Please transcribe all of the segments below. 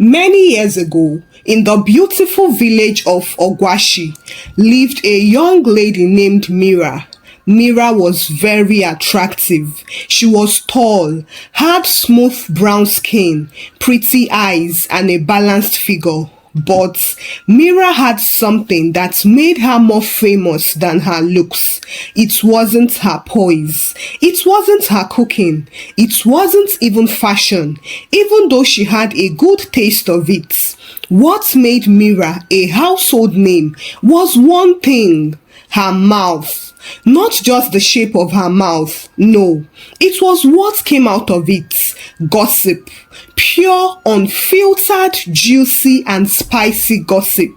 Many years ago, in the beautiful village of Ogwashi, lived a young lady named Mera. Mera was very attractive. She was tall, had smooth brown skin, pretty eyes, and a balanced figure. But Mera had something that made her more famous than her looks. It wasn't her poise. It wasn't her cooking. It wasn't even fashion, even though she had a good taste of it. What made Mera a household name was one thing: her mouth. Not just the shape of her mouth, no, it was what came out of it. Gossip. Pure, unfiltered, juicy and spicy gossip.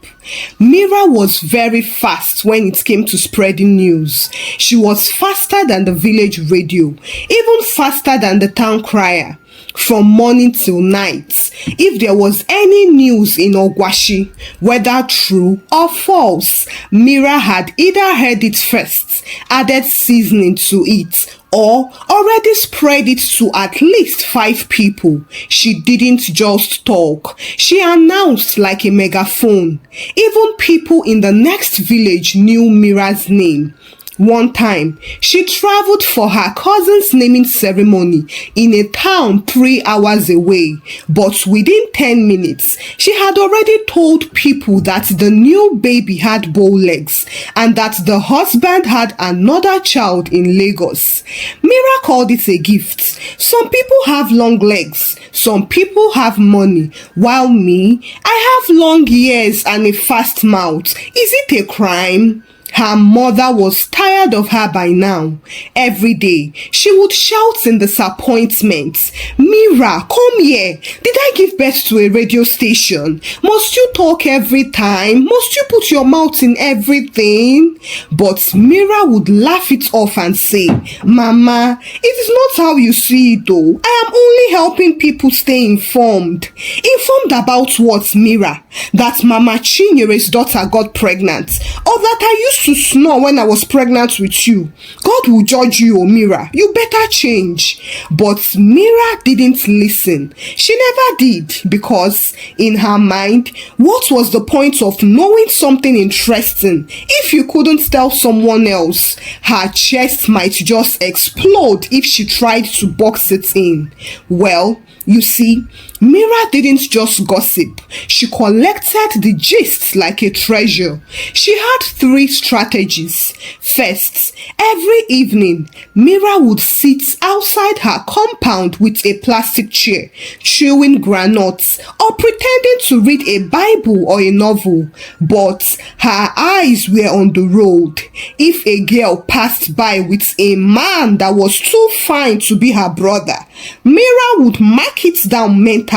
Mera was very fast when it came to spreading news. She was faster than the village radio, even faster than the town crier. From morning till night, if there was any news in Ogwashi, whether true or false, Mera had either heard it first, added seasoning to it, or already spread it to at least 5 people. She didn't just talk. She announced like a megaphone. Even people in the next village knew Mera's name. One time, she traveled for her cousin's naming ceremony in a town 3 hours away, but within 10 minutes, she had already told people that the new baby had bow legs and that the husband had another child in Lagos. Mera called it a gift. Some people have long legs, some people have money, while me, I have long ears and a fast mouth. Is it a crime? Her mother was tired of her by now. Every day, she would shout in disappointment, "Mera, come here. Did I give birth to a radio station? Must you talk every time? Must you put your mouth in everything?" But Mera would laugh it off and say, "Mama, it is not how you see it though. I am only helping people stay informed." Informed about what, Mera? That Mama Chinyere's daughter got pregnant, or that I used to snore when I was pregnant with you. God will judge you, Mera. You better change. But Mera didn't listen. She never did, because in her mind, what was the point of knowing something interesting if you couldn't tell someone else? Her chest might just explode if she tried to box it in. Well, you see, Mera didn't just gossip. She collected the gist like a treasure. She had 3 strategies. First, every evening, Mera would sit outside her compound with a plastic chair, chewing granuts or pretending to read a Bible or a novel. But her eyes were on the road. If a girl passed by with a man that was too fine to be her brother, Mera would mark it down mentally.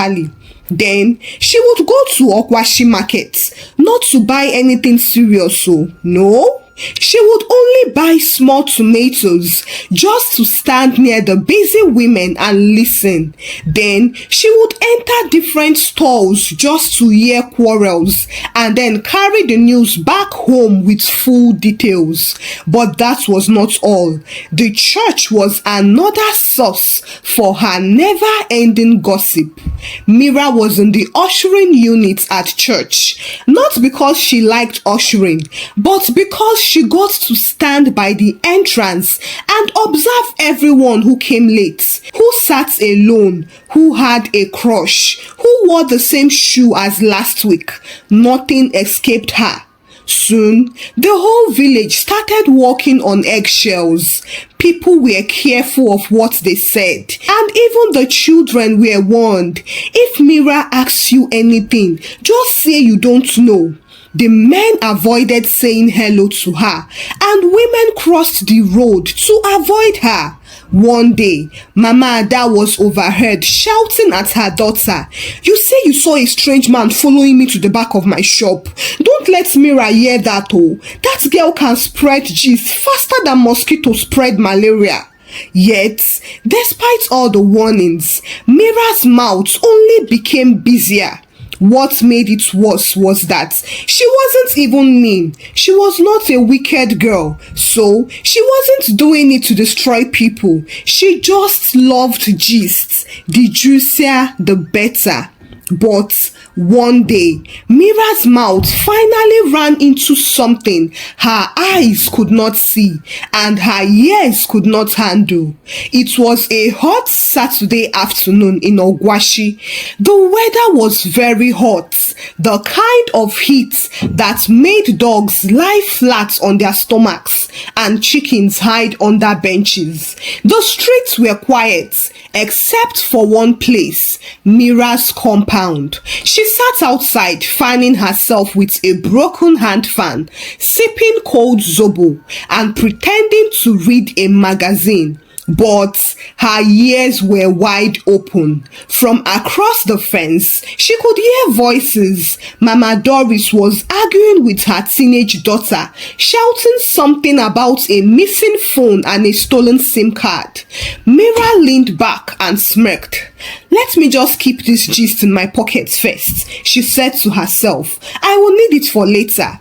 Then she would go to Ogwashi market, not to buy anything serious, so no. She would only buy small tomatoes just to stand near the busy women and listen. Then she would enter different stalls just to hear quarrels and then carry the news back home with full details. But that was not all. The church was another source for her never-ending gossip. Mera was in the ushering unit at church, not because she liked ushering, but because she got to stand by the entrance and observe everyone who came late, who sat alone, who had a crush, who wore the same shoe as last week. Nothing escaped her. Soon, the whole village started walking on eggshells. People were careful of what they said, and even the children were warned. If Mera asks you anything, just say you don't know. The men avoided saying hello to her, and women crossed the road to avoid her. One day, Mama Ada was overheard shouting at her daughter, "You say you saw a strange man following me to the back of my shop. Don't let Mera hear that, oh. That girl can spread gist faster than mosquitoes spread malaria." Yet, despite all the warnings, Mera's mouth only became busier. What made it worse was that she wasn't even mean. She was not a wicked girl, so she wasn't doing it to destroy people. She just loved gist. The juicier, the better. But One day, Mira's mouth finally ran into something her eyes could not see and her ears could not handle. It was a hot Saturday afternoon in Ogwashi. The weather was very hot, the kind of heat that made dogs lie flat on their stomachs and chickens hide under benches. The streets were quiet, except for one place, Mira's compound. She sat outside fanning herself with a broken hand fan, sipping cold zobo and pretending to read a magazine. But her ears were wide open. From across the fence, she could hear voices. Mama Doris was arguing with her teenage daughter, shouting something about a missing phone and a stolen SIM card. Mera leaned back and smirked. "Let me just keep this gist in my pocket first," she said to herself. "I will need it for later."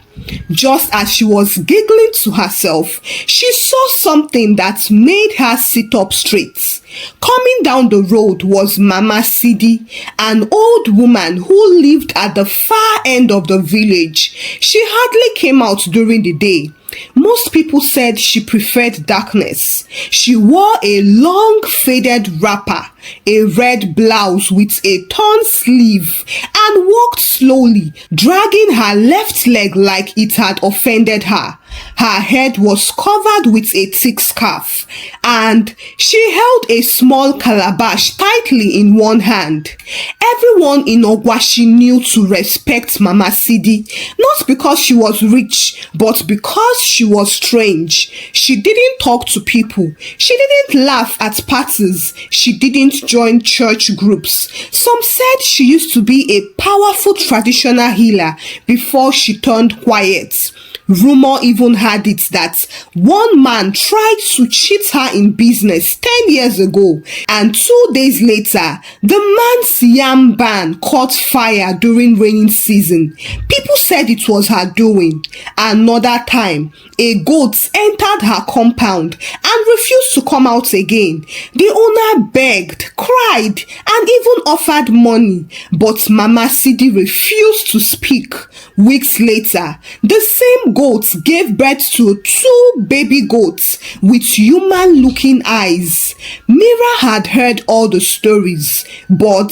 Just as she was giggling to herself, she saw something that made her sit up straight. Coming down the road was Mama Sidi, an old woman who lived at the far end of the village. She hardly came out during the day. Most people said she preferred darkness. She wore a long faded wrapper, a red blouse with a torn sleeve, and walked slowly, dragging her left leg like it had offended her. Her head was covered with a thick scarf, and she held a small calabash tightly in one hand. Everyone in Ogwashi knew to respect Mama Sidi, not because she was rich, but because she was strange. She didn't talk to people. She didn't laugh at parties. She didn't join church groups. Some said she used to be a powerful traditional healer before she turned quiet. Rumor even had it that one man tried to cheat her in business 10 years ago, and 2 days later, the man's yam barn caught fire during raining season. People said it was her doing. Another time, a goat entered her compound and refused to come out again. The owner begged, cried, and even offered money, but Mama Sidi refused to speak. Weeks later, the same goat gave birth to 2 baby goats with human-looking eyes. Mera had heard all the stories, but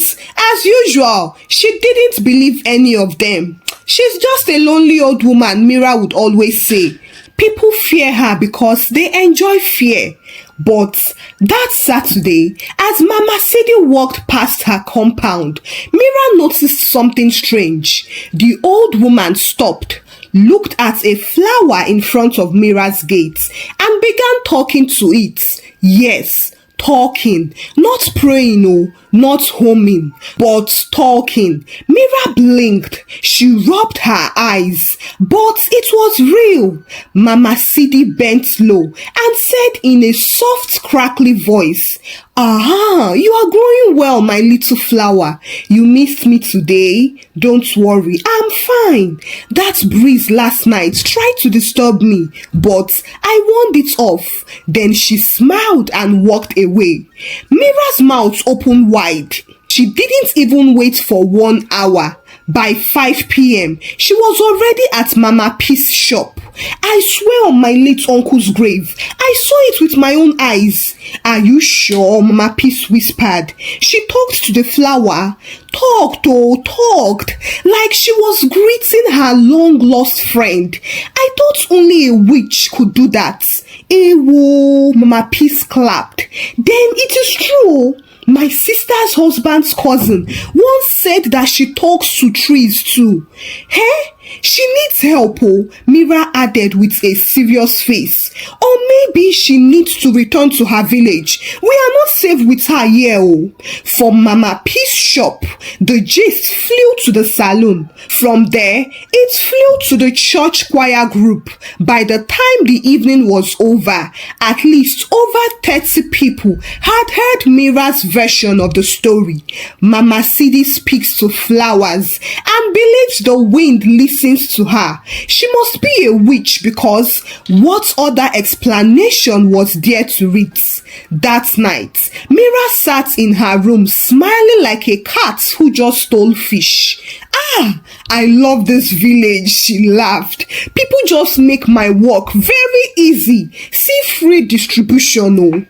as usual, she didn't believe any of them. "She's just a lonely old woman," Mera would always say. People fear her because they enjoy fear. But that Saturday, as Mama Sidi walked past her compound, Mera noticed something strange. The old woman stopped, looked at a flower in front of Mera's gate, and began talking to it. Yes, talking, not praying, no, not humming, but talking. Mera blinked. She rubbed her eyes, but it was real. Mama Sidi bent low and said in a soft, crackly voice, "Aha, you are growing well, my little flower. You missed me today. Don't worry, I'm fine. That breeze last night tried to disturb me, but I warned it off." Then she smiled and walked away. Mera's mouth opened wide. She didn't even wait for 1 hour. By 5 p.m., she was already at Mama Peace shop. "I swear on my late uncle's grave, I saw it with my own eyes." "Are you sure?" Mama Peace whispered. She talked to the flower. Talked, like she was greeting her long-lost friend. "I thought only a witch could do that." "Ewo," Mama Peace clapped. "Then it is true. My sister's husband's cousin once said that she talks to trees too." "Hey, she needs help," Mera added with a serious face. "Or maybe she needs to return to her village. We are not safe with her here." From Mama Peace shop, the gist flew to the saloon. From there, it flew to the church choir group. By the time the evening was over, at least over 30 people had heard Mera's version of the story. Mama Sidi speaks to flowers and believes the wind listens to her. She must be a witch, because what other explanation was there to it? That night, Mera sat in her room smiling like a cat who just stole fish. Ah, I love this village, she laughed. People just make my work very easy. See free distribution, oh.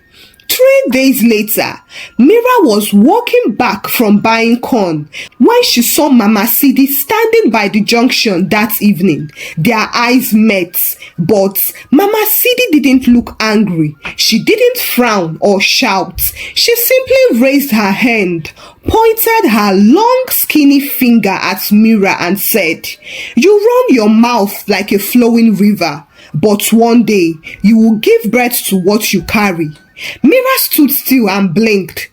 3 days later, Mera was walking back from buying corn when she saw Mama Sidi standing by the junction that evening. Their eyes met, but Mama Sidi didn't look angry. She didn't frown or shout. She simply raised her hand, pointed her long skinny finger at Mera and said, "You run your mouth like a flowing river, but one day you will give birth to what you carry." Mera stood still and blinked.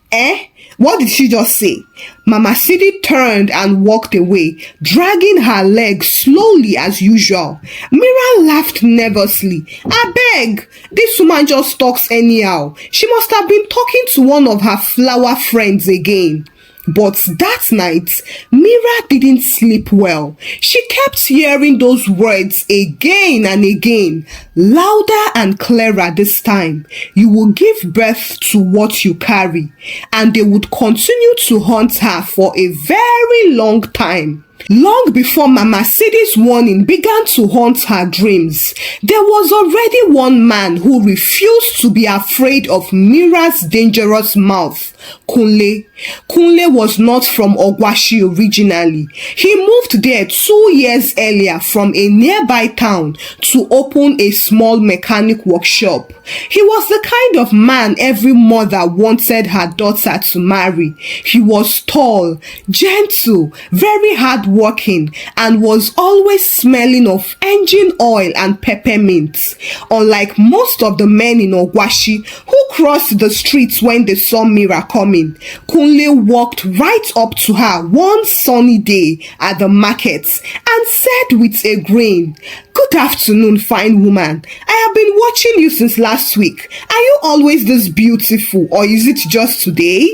What did she just say? Mama Sidi turned and walked away, dragging her legs slowly as usual. Mera laughed nervously. "I beg, this woman just talks anyhow. She must have been talking to one of her flower friends again." But that night, Mera didn't sleep well. She kept hearing those words again and again, louder and clearer this time. "You will give birth to what you carry." And they would continue to haunt her for a very long time. Long before Mama Sidi's warning began to haunt her dreams, there was already one man who refused to be afraid of Mera's dangerous mouth. Kunle. Kunle was not from Ogwashi originally. He moved there 2 years earlier from a nearby town to open a small mechanic workshop. He was the kind of man every mother wanted her daughter to marry. He was tall, gentle, very hardworking, and was always smelling of engine oil and peppermint. Unlike most of the men in Ogwashi who crossed the streets when they saw Mera coming, Kunle walked right up to her one sunny day at the market and said with a grin, "Good afternoon, fine woman. I have been watching you since last week. Are you always this beautiful, or is it just today?"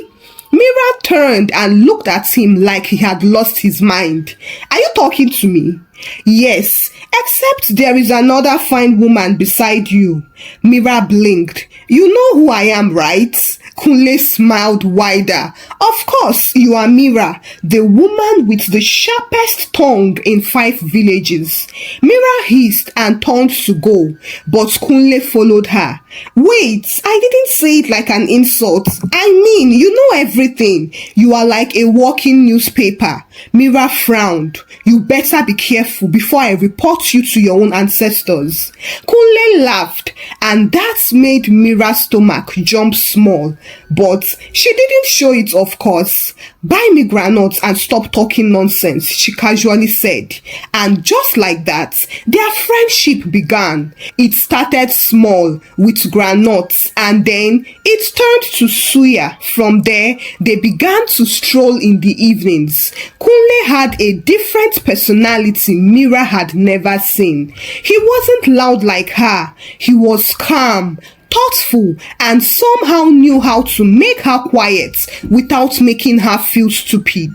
Mera turned and looked at him like he had lost his mind. "Are you talking to me?" "Yes, except there is another fine woman beside you." Mera blinked. "You know who I am, right?" Kunle smiled wider. "Of course, you are Mera, the woman with the sharpest tongue in 5 villages." Mera hissed and turned to go, but Kunle followed her. "Wait, I didn't say it like an insult. I mean, you know everything. You are like a walking newspaper." Mera frowned. "You better be careful before I report you to your own ancestors." Kunle laughed, and that made Mera's stomach jump small. But she didn't show it, of course. "Buy me granuts and stop talking nonsense," she casually said. And just like that, their friendship began. It started small with granuts, and then it turned to suya. From there, they began to stroll in the evenings. Kunle had a different personality Mera had never seen. He wasn't loud like her. He was calm, thoughtful, and somehow knew how to make her quiet without making her feel stupid.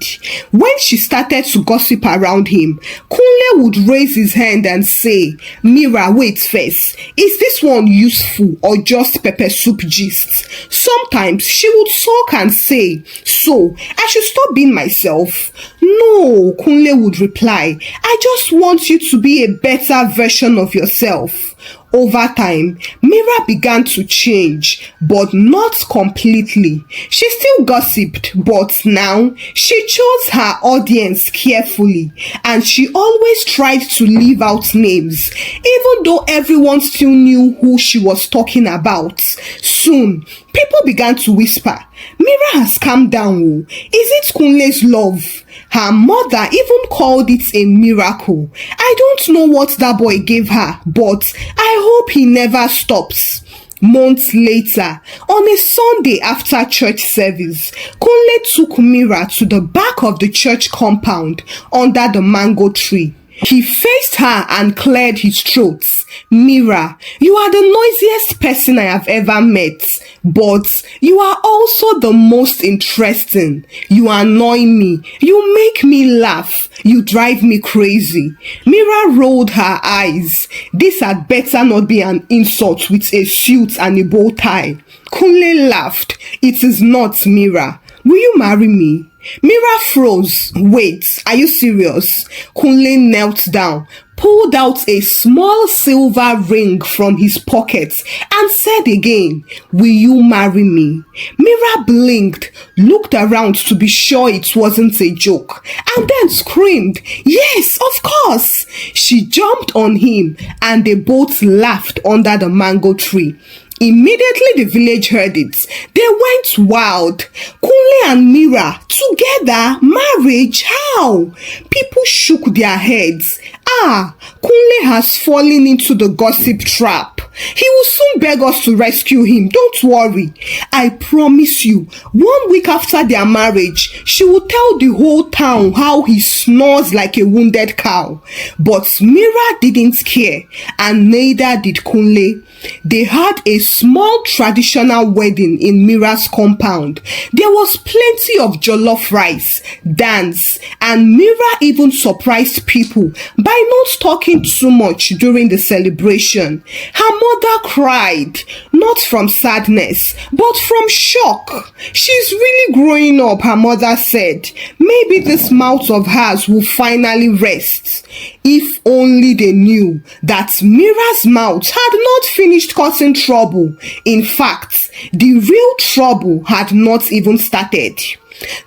When she started to gossip around him, Kunle would raise his hand and say, "Mera, wait first. Is this one useful or just pepper soup gist?" Sometimes she would sulk and say, "So, I should stop being myself?" "No," Kunle would reply. "I just want you to be a better version of yourself." Over time, Mera began to change, but not completely. She still gossiped, but now she chose her audience carefully, and she always tried to leave out names, even though everyone still knew who she was talking about. Soon, people began to whisper, "Mera has calmed down. Oh. Is it Kunle's love?" Her mother even called it a miracle. "I don't know what that boy gave her, but I hope he never stops." Months later, on a Sunday after church service, Kunle took Mera to the back of the church compound under the mango tree. He faced her and cleared his throat. "Mera, you are the noisiest person I have ever met, but you are also the most interesting. You annoy me. You make me laugh. You drive me crazy." Mera rolled her eyes. This had better not be an insult with a suit and a bow tie. Kunle laughed. "It is not, Mera. Will you marry me?" Mera froze. Wait, are you serious? Kunle knelt down, pulled out a small silver ring from his pocket and said again, "Will you marry me?" Mera blinked, looked around to be sure it wasn't a joke, and then screamed, "Yes, of course!" She jumped on him and they both laughed under the mango tree. Immediately the village heard it. They went wild. Kunle and Mera together? Marriage? How? People shook their heads. Kunle has fallen into the gossip trap. He will soon beg us to rescue him. Don't worry. I promise you, 1 week after their marriage, she will tell the whole town how he snores like a wounded cow. But Mera didn't care, and neither did Kunle. They had a small traditional wedding in Mera's compound. There was plenty of jollof rice, dance, and Mera even surprised people by not talking too much during the celebration. Her mother cried, not from sadness, but from shock. "She's really growing up," her mother said. "Maybe this mouth of hers will finally rest." If only they knew that Mera's mouth had not finished causing trouble. In fact, the real trouble had not even started.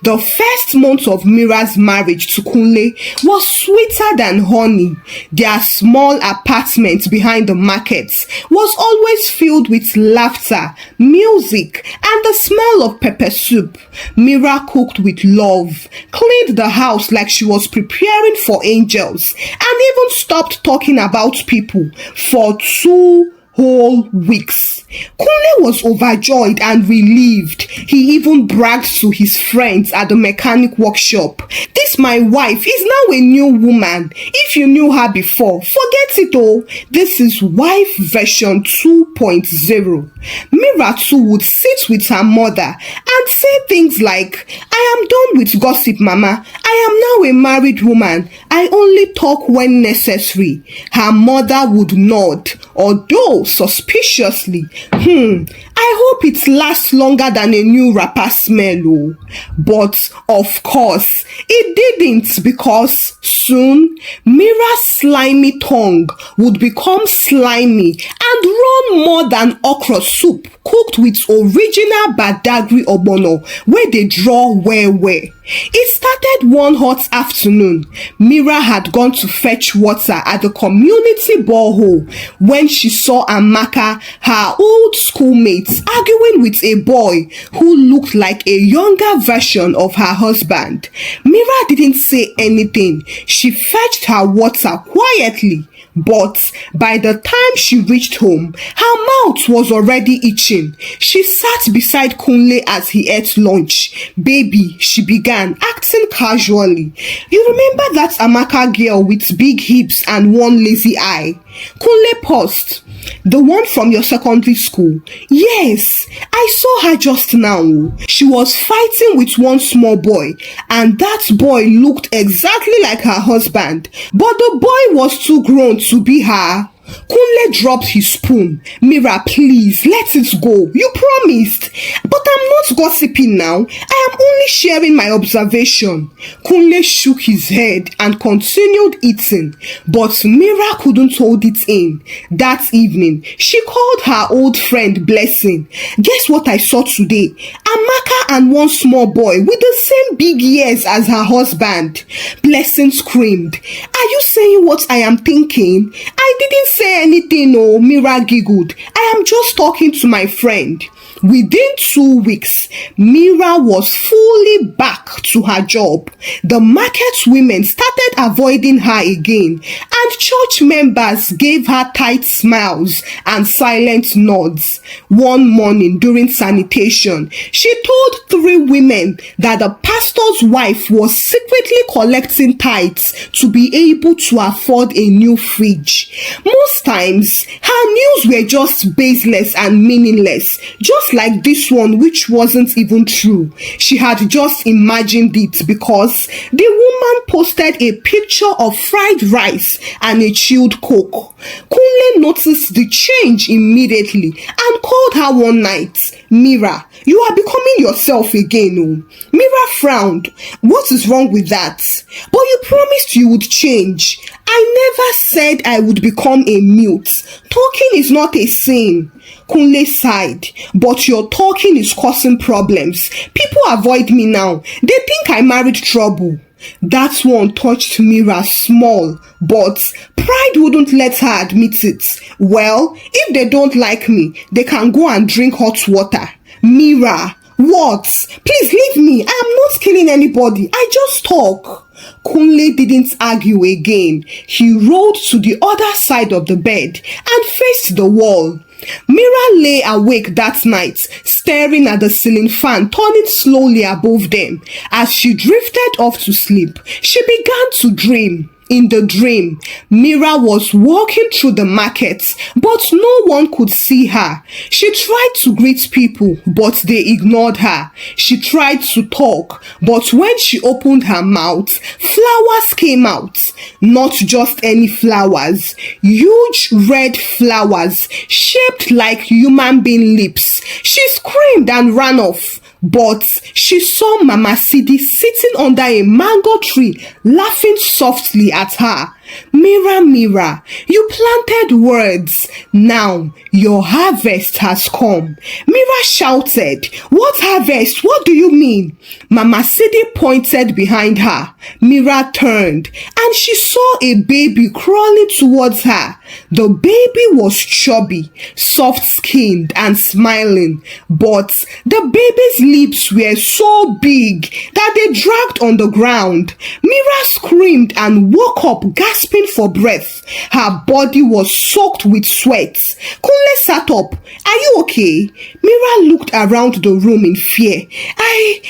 The first month of Mera's marriage to Kunle was sweeter than honey. Their small apartment behind the markets was always filled with laughter, music, and the smell of pepper soup. Mera cooked with love, cleaned the house like she was preparing for angels, and even stopped talking about people for 2 whole weeks. Kunle was overjoyed and relieved. He even bragged to his friends at the mechanic workshop. "This my wife is now a new woman. If you knew her before, forget it all. This is wife version 2.0. Mera too would sit with her mother and say things like, "I am done with gossip, Mama. I am now a married woman. I only talk when necessary." Her mother would nod, although suspiciously. I hope it lasts longer than a new wrapper smell. But of course, it didn't, because soon Mera's slimy tongue would become slimy and run more than okra soup cooked with original Badagry ogbono where they draw well. It started one hot afternoon. Mera had gone to fetch water at the community borehole when she saw Amaka, her old schoolmate, arguing with a boy who looked like a younger version of her husband. Mera didn't say anything. She fetched her water quietly. But by the time she reached home, her mouth was already itching. She sat beside Kunle as he ate lunch. "Baby," she began, acting casually, "you remember that Amaka girl with big hips and one lazy eye?" Kunle paused. "The one from your secondary school?" "Yes, I saw her just now. She was fighting with one small boy, and that boy looked exactly like her husband, but the boy was too grown to be her." Kunle dropped his spoon. "Mera, please, let it go. You promised." "But I'm not gossiping now. I am only sharing my observation." Kunle shook his head and continued eating, but Mera couldn't hold it in. That evening, she called her old friend Blessing. "Guess what I saw today? Amaka and one small boy with the same big ears as her husband." Blessing screamed. "Are you saying what I am thinking?" "I didn't say anything, no," Mera giggled. "I am just talking to my friend." Within 2 weeks, Mera was fully back to her job. The market women started avoiding her again, and church members gave her tight smiles and silent nods. One morning during sanitation, she told 3 women that the pastor's wife was secretly collecting tithes to be able to afford a new fridge. Most times, her news were just baseless and meaningless, just like this one, which wasn't even true. She had just imagined it because the woman posted a picture of fried rice and a chilled Coke. Kunle noticed the change immediately and called her one night. Mera, you are becoming yourself again. Oh. Mera frowned. What is wrong with that? But you promised you would change. I never said I would become a mute. Talking is not a sin. Kunle sighed. But your talking is causing problems. People avoid me now. They think I married trouble. That one touched Mera small, but pride wouldn't let her admit it. Well, if they don't like me, they can go and drink hot water. Mera, what? Please leave me. I am not killing anybody. I just talk. Kunle didn't argue again. He rolled to the other side of the bed and faced the wall. Mera lay awake that night, staring at the ceiling fan turning slowly above them. As she drifted off to sleep, she began to dream. In the dream, Mera was walking through the market, but no one could see her. She tried to greet people, but they ignored her. She tried to talk, but when she opened her mouth, flowers came out. Not just any flowers, huge red flowers shaped like human being lips. She screamed and ran off. But she saw Mama Sidi sitting under a mango tree, laughing softly at her. Mera, Mera, you planted words. Now your harvest has come. Mera shouted. What harvest? What do you mean? Mama Sidi pointed behind her. Mera turned and she saw a baby crawling towards her. The baby was chubby, soft-skinned and smiling, but the baby's lips were so big that they dragged on the ground. Mera screamed and woke up gasping for breath. Her body was soaked with sweat. Kunle sat up. Are you okay? Mera looked around the room in fear. I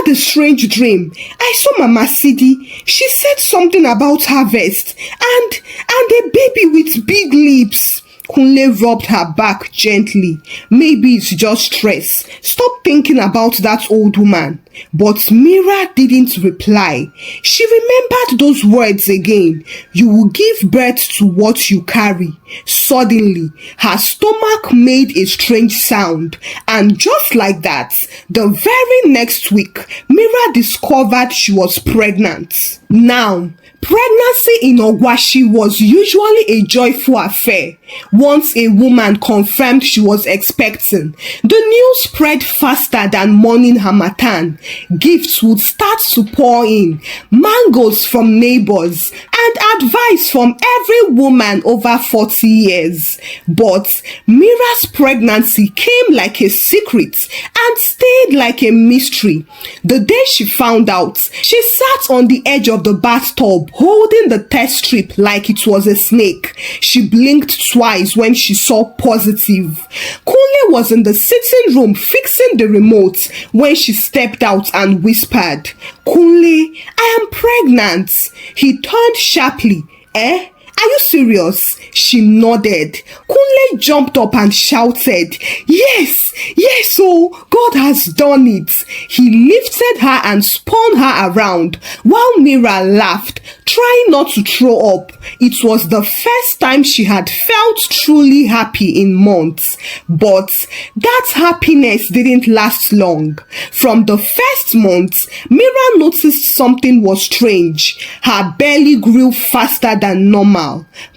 had a strange dream. I saw Mama Sidi. She said something about harvest and a baby with big lips. Kunle rubbed her back gently. Maybe it's just stress. Stop thinking about that old woman. But Mera didn't reply. She remembered those words again. You will give birth to what you carry. Suddenly, her stomach made a strange sound. And just like that, the very next week, Mera discovered she was pregnant. Now, pregnancy in Ogwashi was usually a joyful affair. Once a woman confirmed she was expecting, the news spread faster than morning harmattan. Gifts would start to pour in, mangoes from neighbors, and advice from every woman over 40 years. But Mera's pregnancy came like a secret and stayed like a mystery. The day she found out, she sat on the edge of the bathtub holding the test strip like it was a snake. She blinked twice when she saw positive. Kunle was in the sitting room fixing the remote when she stepped out and whispered, Kunle, I am pregnant. He turned sharply. Eh? Are you serious? She nodded. Kunle jumped up and shouted, Yes, oh, God has done it. He lifted her and spun her around while Mera laughed, trying not to throw up. It was the first time she had felt truly happy in months. But that happiness didn't last long. From the first month, Mera noticed something was strange. Her belly grew faster than normal.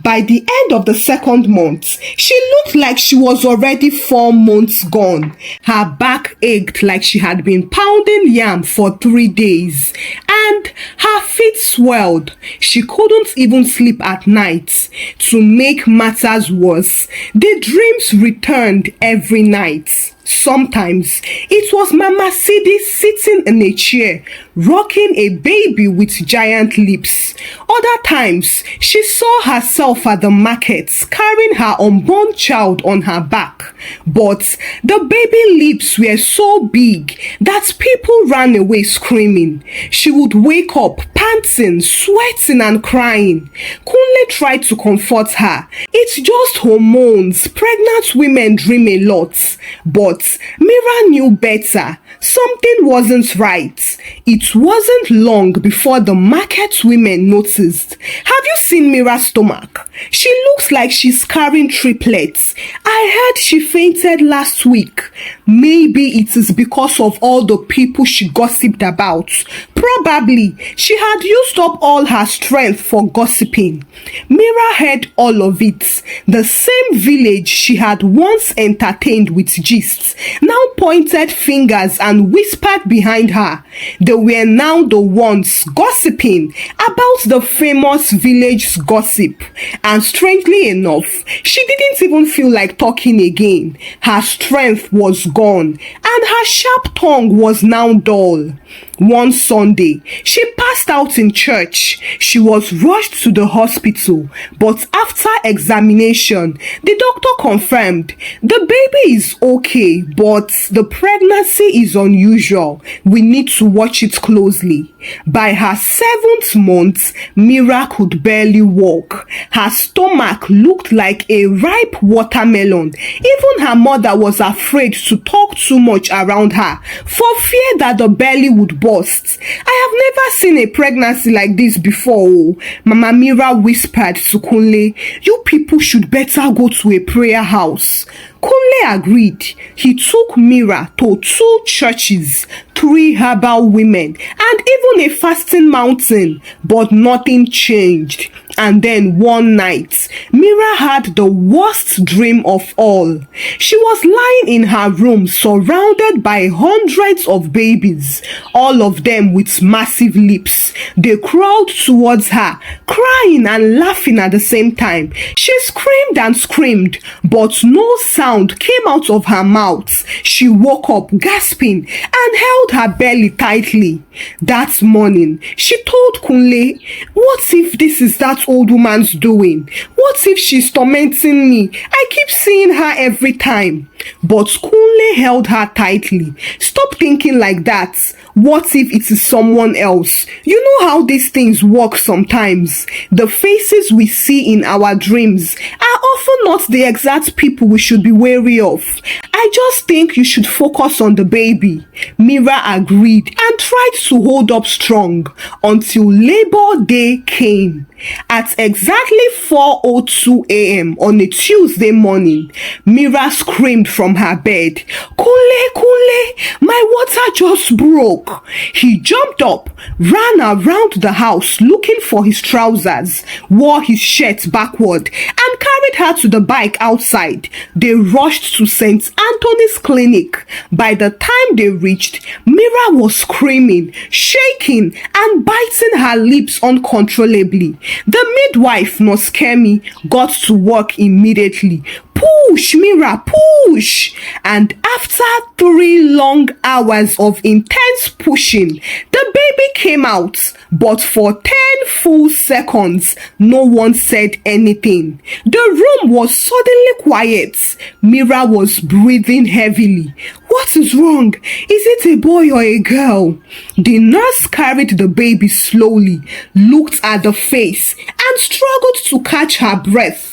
By the end of the second month, she looked like she was already 4 months gone. Her back ached like she had been pounding yam for 3 days, and her feet swelled. She couldn't even sleep at night. To make matters worse, the dreams returned every night. Sometimes it was Mama Sidi sitting in a chair, rocking a baby with giant lips. Other times, she saw herself at the market carrying her unborn child on her back. But the baby lips were so big that people ran away screaming. She would wake up panting, sweating and crying. Kunle tried to comfort her. It's just hormones. Pregnant women dream a lot. But Mera knew better. Something wasn't right. It wasn't long before the market women noticed. Had you seen Mera's stomach? She looks like she's carrying triplets. I heard she fainted last week. Maybe it is because of all the people she gossiped about. Probably she had used up all her strength for gossiping. Mera heard all of it. The same village she had once entertained with gists now pointed fingers and whispered behind her. They were now the ones gossiping about the famous village's gossip. And strangely enough, she didn't even feel like talking again. Her strength was gone, and her sharp tongue was now dull. One Sunday, she passed out in church. She was rushed to the hospital, but after examination, the doctor confirmed the baby is okay, but the pregnancy is unusual. We need to watch it closely. By her 7th month, Mera could barely walk. Her stomach looked like a ripe watermelon. Even her mother was afraid to talk too much around her for fear that the belly would burst. I have never seen a pregnancy like this before. Mama Mera whispered to Kunle, "You people should better go to a prayer house." Kunle agreed. He took Mera to 2 churches, 3 herbal women, and even a fasting mountain, but nothing changed. And then one night, Mera had the worst dream of all. She was lying in her room surrounded by hundreds of babies, all of them with massive lips. They crawled towards her, crying and laughing at the same time. She screamed and screamed, but no sound came out of her mouth. She woke up gasping and held her belly tightly. That morning, she told Kunle, "What if this is that old woman's doing? What if she's tormenting me? I keep seeing her every time." But Kunle held her tightly. "Stop thinking like that. What if it is someone else? You know how these things work sometimes. The faces we see in our dreams are often not the exact people we should be wary of. I just think you should focus on the baby." Mera agreed and tried to hold up strong until Labor Day came. At exactly 4:02 a.m. on a Tuesday morning, Mera screamed from her bed, "Kunle, Kunle, my water just broke." He jumped up, ran around the house looking for his trousers, wore his shirt backward, and carried her to the bike outside. They rushed to St. Anthony's Clinic. By the time they reached, Mera was screaming, shaking, and biting her lips uncontrollably. The midwife, Nurse Kemi, got to work immediately. "Push, Mera, push!" And after 3 long hours of intense pushing, the baby came out. But for 10 full seconds, no one said anything. The room was suddenly quiet. Mera was breathing heavily. "What is wrong? Is it a boy or a girl?" The nurse carried the baby slowly, looked at the face, and struggled to catch her breath.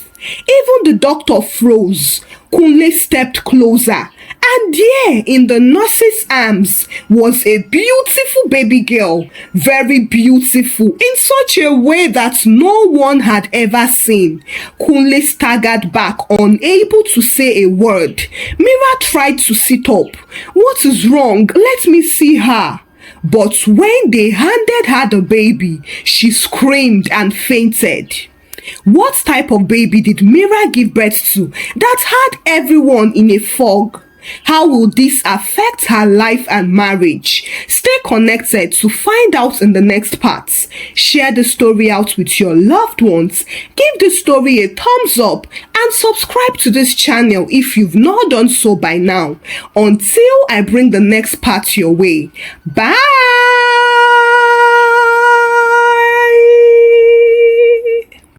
Even the doctor froze. Kunle stepped closer, and there in the nurse's arms was a beautiful baby girl, very beautiful in such a way that no one had ever seen. Kunle staggered back, unable to say a word. Mera tried to sit up. "What is wrong? Let me see her." But when they handed her the baby, she screamed and fainted. What type of baby did Mera give birth to that had everyone in a fog? How will this affect her life and marriage? Stay connected to find out in the next part. Share the story out with your loved ones. Give the story a thumbs up and subscribe to this channel if you've not done so by now. Until I bring the next part your way. Bye!